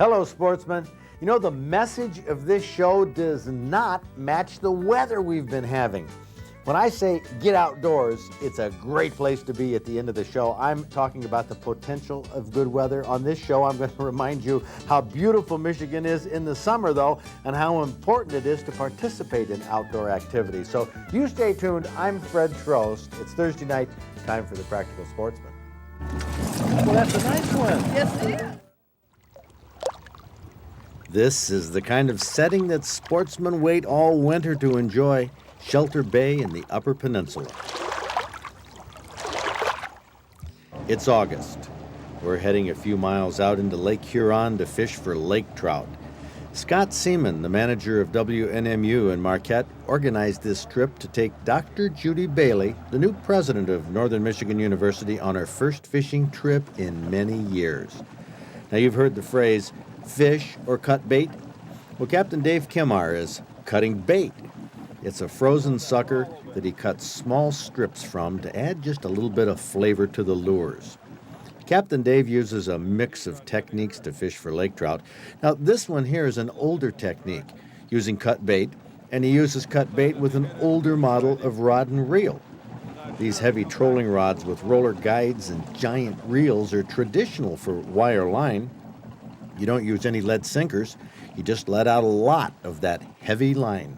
Hello, sportsmen. You know, the message of this show does not match the weather we've been having. When I say get outdoors, it's a great place to be at the end of the show. I'm talking about the potential of good weather. On this show, I'm going to remind you how beautiful Michigan is in the summer, though, and how important it is to participate in outdoor activities. So you stay tuned. I'm Fred Trost. It's Thursday night, time for the Practical Sportsman. Well, that's a nice one. Yes, it is. This is the kind of setting that sportsmen wait all winter to enjoy. Shelter Bay in the Upper Peninsula. It's August. We're heading a few miles out into Lake Huron to fish for lake trout. Scott Seaman, the manager of WNMU in Marquette, organized this trip to take Dr. Judy Bailey, the new president of Northern Michigan University, on her first fishing trip in many years. Now, you've heard the phrase, fish or cut bait? Well, Captain Dave Kimar is cutting bait. It's a frozen sucker that he cuts small strips from to add just a little bit of flavor to the lures. Captain Dave uses a mix of techniques to fish for lake trout. Now, this one here is an older technique, using cut bait, and he uses cut bait with an older model of rod and reel. These heavy trolling rods with roller guides and giant reels are traditional for wire line. You don't use any lead sinkers. You just let out a lot of that heavy line.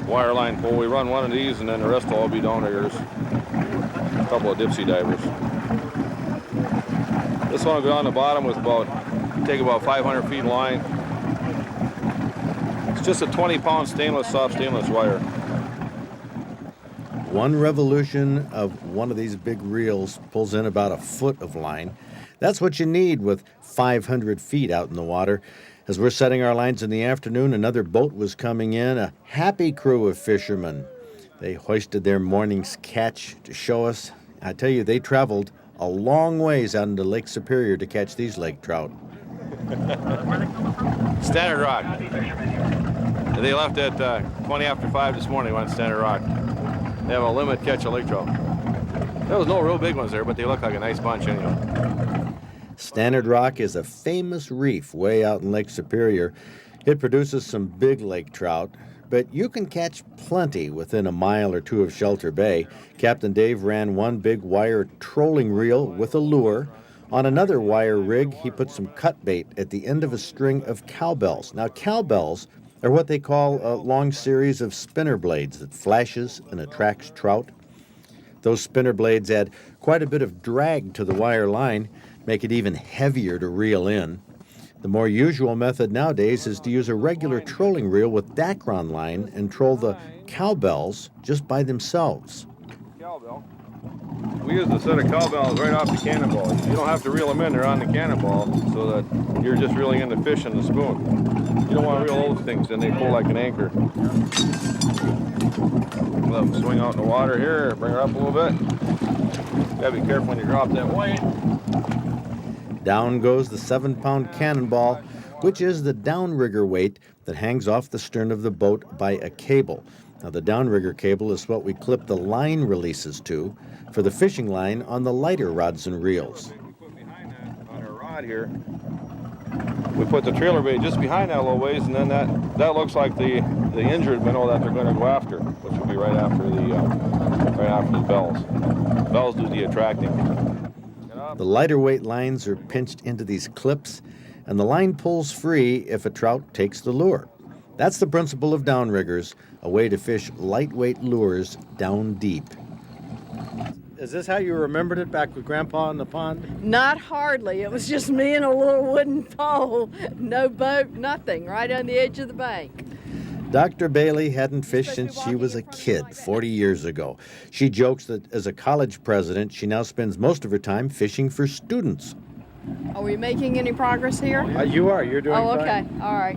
Wire line pole. We run one of these and then the rest will all be down riggers. A couple of dipsy divers. This one will go on the bottom with take about 500 feet line. It's just a 20-pound soft stainless wire. One revolution of one of these big reels pulls in about a foot of line. That's what you need with 500 feet out in the water. As we're setting our lines in the afternoon, another boat was coming in, a happy crew of fishermen. They hoisted their morning's catch to show us. I tell you, they traveled a long ways out into Lake Superior to catch these lake trout. Standard Rock. They left at 20 after 5 this morning, went to Standard Rock. They have a limit catch of lake trout. There was no real big ones there, but they look like a nice bunch anyway. Standard Rock is a famous reef way out in Lake Superior. It produces some big lake trout, but you can catch plenty within a mile or two of Shelter Bay. Captain Dave ran one big wire trolling reel with a lure. On another wire rig, he put some cut bait at the end of a string of cowbells. Now, cowbells are what they call a long series of spinner blades that flashes and attracts trout. Those spinner blades add quite a bit of drag to the wire line, make it even heavier to reel in. The more usual method nowadays is to use a regular trolling reel with Dacron line and troll the cowbells just by themselves. Cowbell. We use a set of cowbells right off the cannonball. You don't have to reel them in, they're on the cannonball, so that you're just reeling in the fish and the spoon. You don't want to reel those things, then they pull like an anchor. Let them swing out in the water here, bring her up a little bit. Gotta be careful when you drop that weight. Down goes the 7-pound cannonball, which is the downrigger weight that hangs off the stern of the boat by a cable. Now, the downrigger cable is what we clip the line releases to for the fishing line on the lighter rods and reels. We put behind that on our rod here. We put the trailer bait just behind that a little ways, and then that looks like the injured minnow that they're going to go after, which will be right after the bells. Bells do the attracting. The lighter weight lines are pinched into these clips, and the line pulls free if a trout takes the lure. That's the principle of downriggers, a way to fish lightweight lures down deep. Is this how you remembered it back with Grandpa in the pond? Not hardly. It was just me and a little wooden pole. No boat, nothing, right on the edge of the bank. Dr. Bailey hadn't fished since she was a kid 40 years ago. She jokes that as a college president, she now spends most of her time fishing for students. Are we making any progress here? You are. You're doing fine. Oh, okay. All right.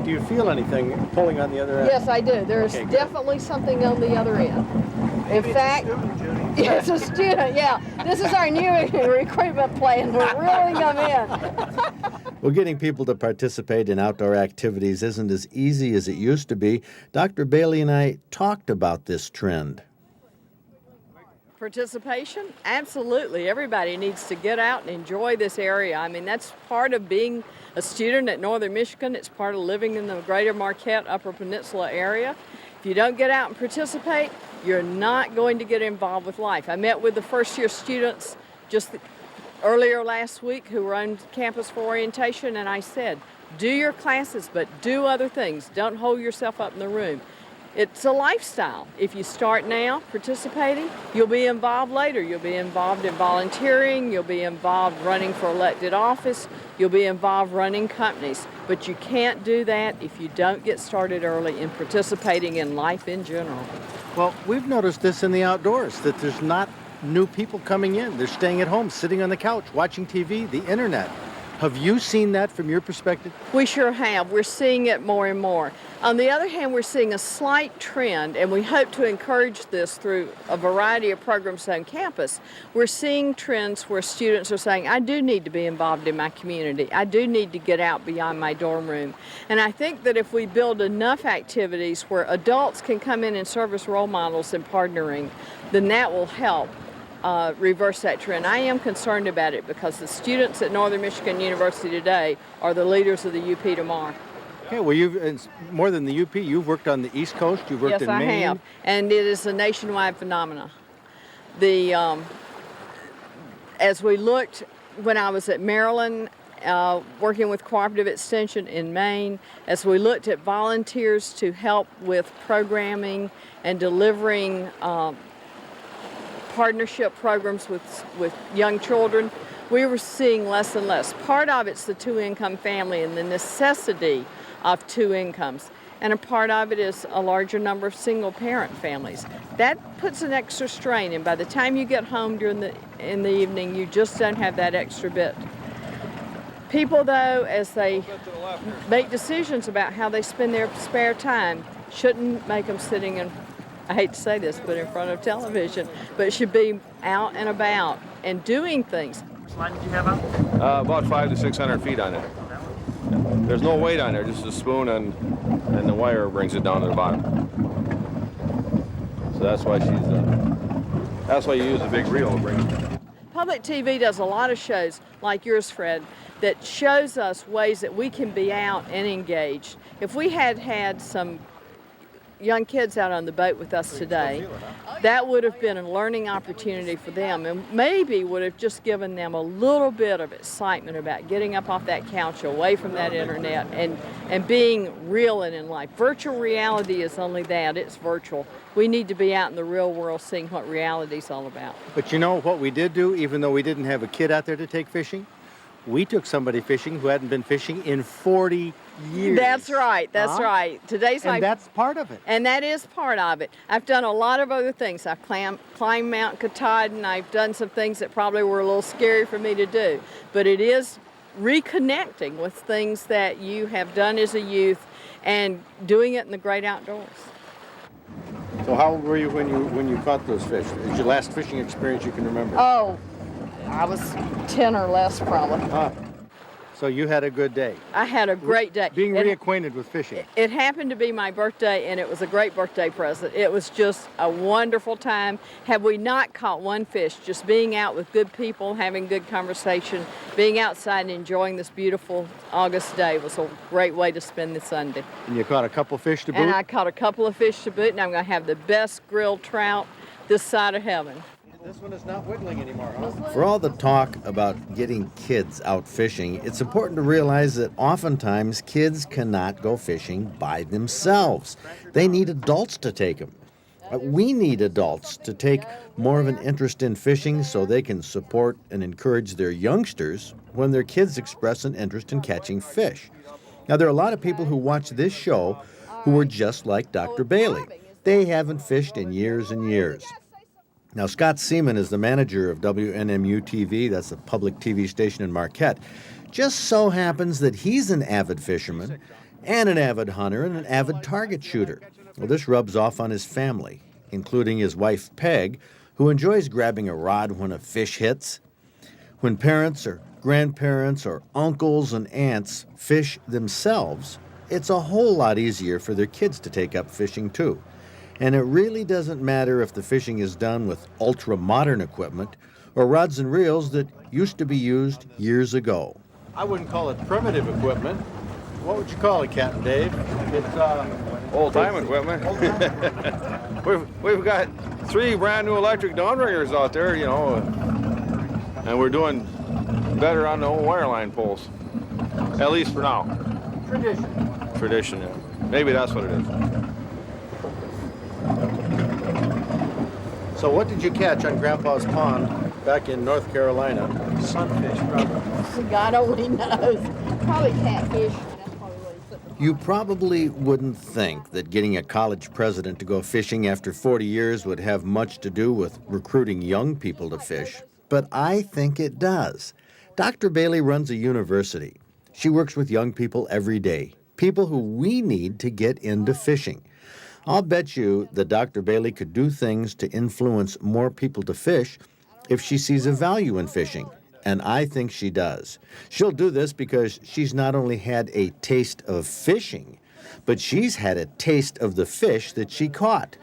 Do you feel anything pulling on the other end? Yes, I do. There's definitely something on the other end. In fact, it's a student, yeah. This is our new recruitment plan. We're reeling them in. Well, getting people to participate in outdoor activities isn't as easy as it used to be. Dr. Bailey and I talked about this trend. Participation? Absolutely. Everybody needs to get out and enjoy this area. I mean, that's part of being a student at Northern Michigan. It's part of living in the greater Marquette, Upper Peninsula area. If you don't get out and participate, you're not going to get involved with life. I met with the first year students just earlier last week who were on campus for orientation, and I said, do your classes, but do other things. Don't hold yourself up in the room. It's a lifestyle. If you start now participating, you'll be involved later. You'll be involved in volunteering, you'll be involved running for elected office, you'll be involved running companies. But you can't do that if you don't get started early in participating in life in general. Well, we've noticed this in the outdoors, that there's not new people coming in. They're staying at home, sitting on the couch, watching TV, the internet. Have you seen that from your perspective? We sure have. We're seeing it more and more. On the other hand, we're seeing a slight trend, and we hope to encourage this through a variety of programs on campus. We're seeing trends where students are saying, I do need to be involved in my community. I do need to get out beyond my dorm room. And I think that if we build enough activities where adults can come in and serve as role models in partnering, then that will help reverse that trend. I am concerned about it because the students at Northern Michigan University today are the leaders of the UP tomorrow. Okay, well, it's more than the UP. You've worked on the East Coast. You've worked in Maine. Yes, I have, and it is a nationwide phenomenon. As we looked when I was at Maryland, working with Cooperative Extension in Maine, as we looked at volunteers to help with programming and delivering partnership programs with young children, we were seeing less and less. Part of it's the two-income family and the necessity of two incomes. And a part of it is a larger number of single-parent families. That puts an extra strain, and by the time you get home in the evening, you just don't have that extra bit. People, though, as they make decisions about how they spend their spare time, shouldn't make them sitting in, I hate to say this, but in front of television, but should be out and about and doing things. Which line did you have out? About 500 to 600 feet on it. There's no weight on there, just a spoon and the wire brings it down to the bottom. So that's why that's why you use a big reel to bring it. Public TV does a lot of shows like yours, Fred, that shows us ways that we can be out and engaged. If we had had some young kids out on the boat with us today, that would have been a learning opportunity for them and maybe would have just given them a little bit of excitement about getting up off that couch away from that internet and being real and in life. Virtual reality is only that, it's virtual. We need to be out in the real world seeing what reality is all about. But you know what we did do, even though we didn't have a kid out there to take fishing? We took somebody fishing who hadn't been fishing in 40 years. That's right, that's right. And that's part of it. And that is part of it. I've done a lot of other things. I've climbed Mount Katahdin. I've done some things that probably were a little scary for me to do. But it is reconnecting with things that you have done as a youth and doing it in the great outdoors. So how old were you when you caught those fish? Is your last fishing experience you can remember? Oh, I was 10 or less probably. So you had a good day. I had a great day. Being reacquainted with fishing. It happened to be my birthday, and it was a great birthday present. It was just a wonderful time. Had we not caught one fish, just being out with good people, having good conversation, being outside and enjoying this beautiful August day was a great way to spend the Sunday. And you caught a couple fish to boot? And I caught a couple of fish to boot, and I'm going to have the best grilled trout this side of heaven. This one is not wiggling anymore, huh? For all the talk about getting kids out fishing, it's important to realize that oftentimes kids cannot go fishing by themselves. They need adults to take them. We need adults to take more of an interest in fishing so they can support and encourage their youngsters when their kids express an interest in catching fish. Now, there are a lot of people who watch this show who are just like Dr. Bailey. They haven't fished in years and years. Now, Scott Seaman is the manager of WNMU TV, that's a public TV station in Marquette. Just so happens that he's an avid fisherman and an avid hunter and an avid target shooter. Well, this rubs off on his family, including his wife, Peg, who enjoys grabbing a rod when a fish hits. When parents or grandparents or uncles and aunts fish themselves, it's a whole lot easier for their kids to take up fishing, too. And it really doesn't matter if the fishing is done with ultra-modern equipment or rods and reels that used to be used years ago. I wouldn't call it primitive equipment. What would you call it, Captain Dave? It's Old-time equipment. we've got 3 brand new electric downriggers out there, you know, and we're doing better on the old wireline poles, at least for now. Tradition, yeah. Maybe that's what it is. So what did you catch on Grandpa's Pond back in North Carolina? Sunfish, probably. God only knows. Probably catfish. That's probably what he put. You probably wouldn't think that getting a college president to go fishing after 40 years would have much to do with recruiting young people to fish, but I think it does. Dr. Bailey runs a university. She works with young people every day, people who we need to get into fishing. I'll bet you that Dr. Bailey could do things to influence more people to fish if she sees a value in fishing, and I think she does. She'll do this because she's not only had a taste of fishing, but she's had a taste of the fish that she caught.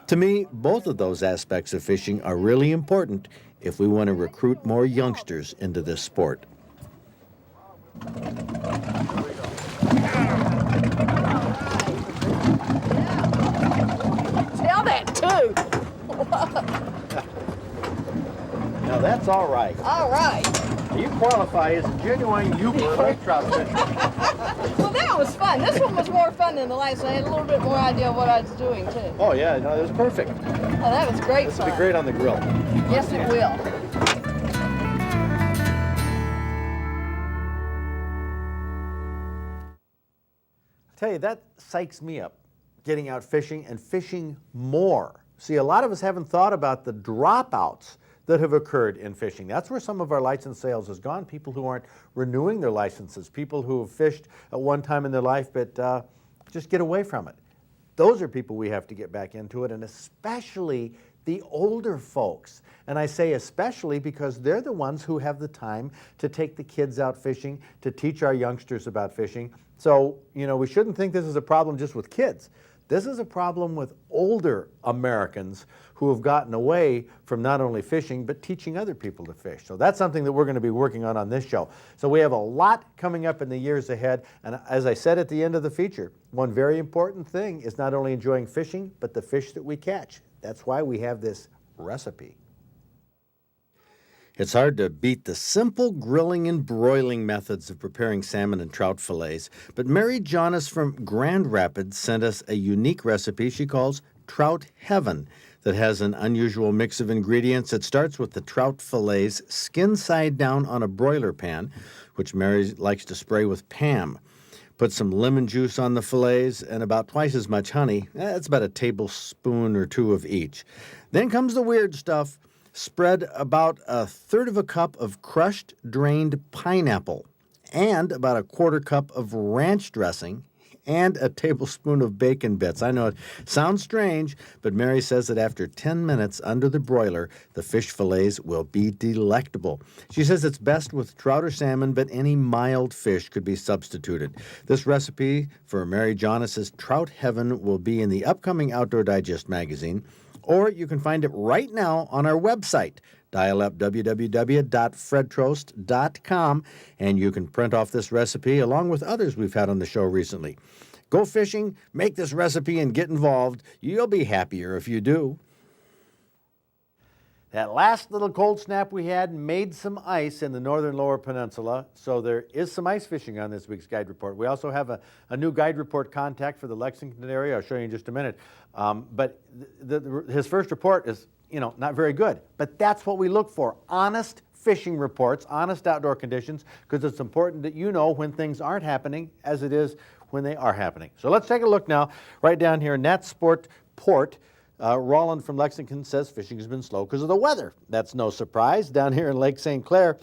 To me, both of those aspects of fishing are really important if we want to recruit more youngsters into this sport. Tell that too. Now that's all right. All right. You qualify as a genuine Uber lake trout fisher. Well, that was fun. This one was more fun than the last one. I had a little bit more idea of what I was doing too. Oh yeah, no, it was perfect. Oh, that was great This fun. will be great on the grill. Yes, it will. I tell you, that psychs me up, getting out fishing and fishing more. See, a lot of us haven't thought about the dropouts that have occurred in fishing. That's where some of our license sales has gone. People who aren't renewing their licenses, people who have fished at one time in their life but just get away from it. Those are people we have to get back into it, and especially the older folks. And I say especially because they're the ones who have the time to take the kids out fishing, to teach our youngsters about fishing. So, you know, we shouldn't think this is a problem just with kids. This is a problem with older Americans who have gotten away from not only fishing, but teaching other people to fish. So that's something that we're going to be working on this show. So we have a lot coming up in the years ahead. And as I said at the end of the feature, one very important thing is not only enjoying fishing, but the fish that we catch. That's why we have this recipe. It's hard to beat the simple grilling and broiling methods of preparing salmon and trout fillets, but Mary Jonas from Grand Rapids sent us a unique recipe she calls Trout Heaven that has an unusual mix of ingredients. It starts with the trout fillets skin side down on a broiler pan, which Mary likes to spray with Pam. Put some lemon juice on the fillets and about twice as much honey. That's about a tablespoon or 2 of each. Then comes the weird stuff. Spread about 1/3 of a cup of crushed, drained pineapple and about a 1/4 cup of ranch dressing and a tablespoon of bacon bits. I know it sounds strange, but Mary says that after 10 minutes under the broiler, the fish fillets will be delectable. She says it's best with trout or salmon, but any mild fish could be substituted. This recipe for Mary Jonas's Trout Heaven will be in the upcoming Outdoor Digest magazine, or you can find it right now on our website. Dial up www.fredtrost.com, and you can print off this recipe along with others we've had on the show recently. Go fishing, make this recipe, and get involved. You'll be happier if you do. That last little cold snap we had made some ice in the northern lower peninsula, so there is some ice fishing on this week's guide report. We also have a new guide report contact for the Lexington area. I'll show you in just a minute. But his first report is, not very good. But that's what we look for, honest fishing reports, honest outdoor conditions, because it's important that you know when things aren't happening as it is when they are happening. So let's take a look now, right down here, Nat Sport Port. Roland from Lexington says fishing has been slow because of the weather. That's no surprise. Down here in Lake St. Clair,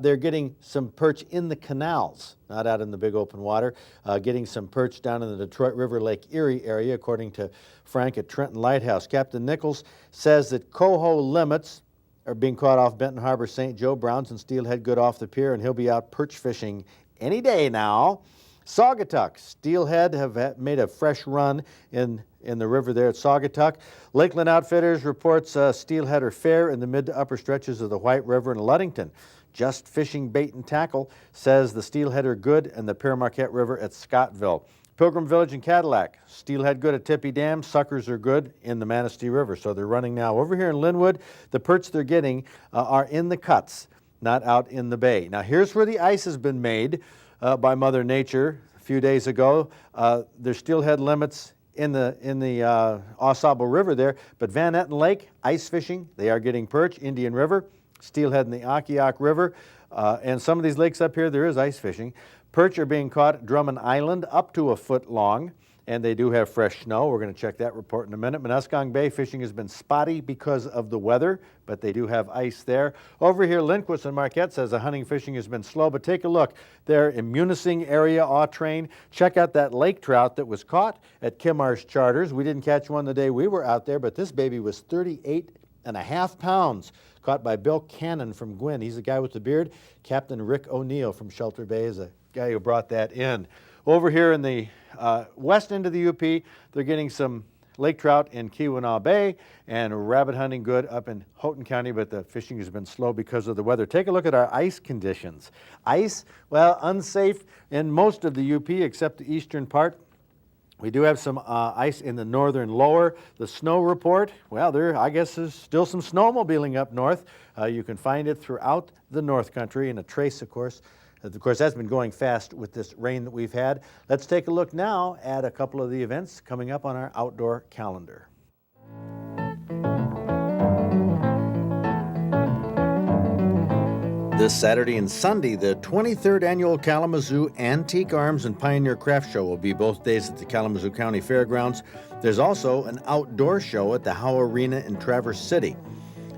they're getting some perch in the canals, not out in the big open water. Getting some perch down in the Detroit River Lake Erie area, according to Frank at Trenton Lighthouse. Captain Nichols says that coho limits are being caught off Benton Harbor, St. Joe, Browns and steelhead good off the pier, and he'll be out perch fishing any day now. Saugatuck, steelhead have made a fresh run in in the river there at Saugatuck. Lakeland Outfitters reports steelhead are fair in the mid to upper stretches of the White River in Ludington. Just Fishing Bait and Tackle says the steelhead are good in the Pere Marquette River at Scottville. Pilgrim Village and Cadillac, steelhead good at Tippy Dam, suckers are good in the Manistee River, so they're running now. Over here in Linwood, the perch they're getting are in the cuts, not out in the bay. Now here's where the ice has been made by Mother Nature a few days ago. There's steelhead limits in the Au Sable River there, but Van Etten Lake, ice fishing, they are getting perch. Indian River, steelhead in the Akiak River, and some of these lakes up here, there is ice fishing. Perch are being caught at Drummond Island up to a foot long, and they do have fresh snow. We're going to check that report in a minute. Muskong Bay fishing has been spotty because of the weather, but they do have ice there. Over here, Lindquist and Marquette says the hunting fishing has been slow, but take a look there in Munising area, Autrain. Check out that lake trout that was caught at Kimar's Charters. We didn't catch one the day we were out there, but this baby was 38.5 pounds. Caught by Bill Cannon from Gwynn. He's the guy with the beard. Captain Rick O'Neill from Shelter Bay is a guy who brought that in. Over here in the west end of the UP, they're getting some lake trout in Keweenaw Bay and rabbit hunting good up in Houghton County, but the fishing has been slow because of the weather. Take a look at our ice conditions. Ice, well, unsafe in most of the UP except the eastern part. We do have some ice in the northern lower. The snow report, well, there, I guess, is still some snowmobiling up north. You can find it throughout the North Country, and a trace, of course. Of course, that's been going fast with this rain that we've had. Let's take a look now at a couple of the events coming up on our outdoor calendar. This Saturday and Sunday, the 23rd Annual Kalamazoo Antique Arms and Pioneer Craft Show will be both days at the Kalamazoo County Fairgrounds. There's also an outdoor show at the Howe Arena in Traverse City.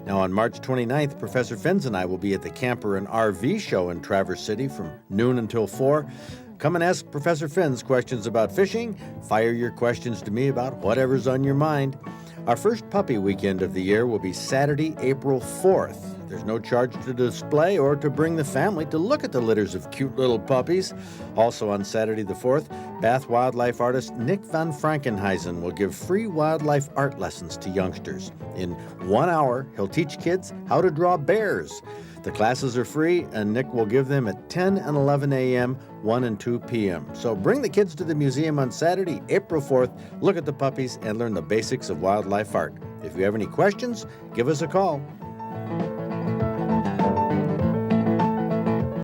Now on March 29th, Professor Finns and I will be at the Camper and RV Show in Traverse City from noon until 4. Come and ask Professor Finns questions about fishing. Fire your questions to me about whatever's on your mind. Our first puppy weekend of the year will be Saturday, April 4th. There's no charge to display or to bring the family to look at the litters of cute little puppies. Also on Saturday the 4th, Bath wildlife artist Nick van Frankenhuizen will give free wildlife art lessons to youngsters. In 1 hour, he'll teach kids how to draw bears. The classes are free, and Nick will give them at 10 and 11 a.m., 1 and 2 p.m. So bring the kids to the museum on Saturday, April 4th, look at the puppies, and learn the basics of wildlife art. If you have any questions, give us a call.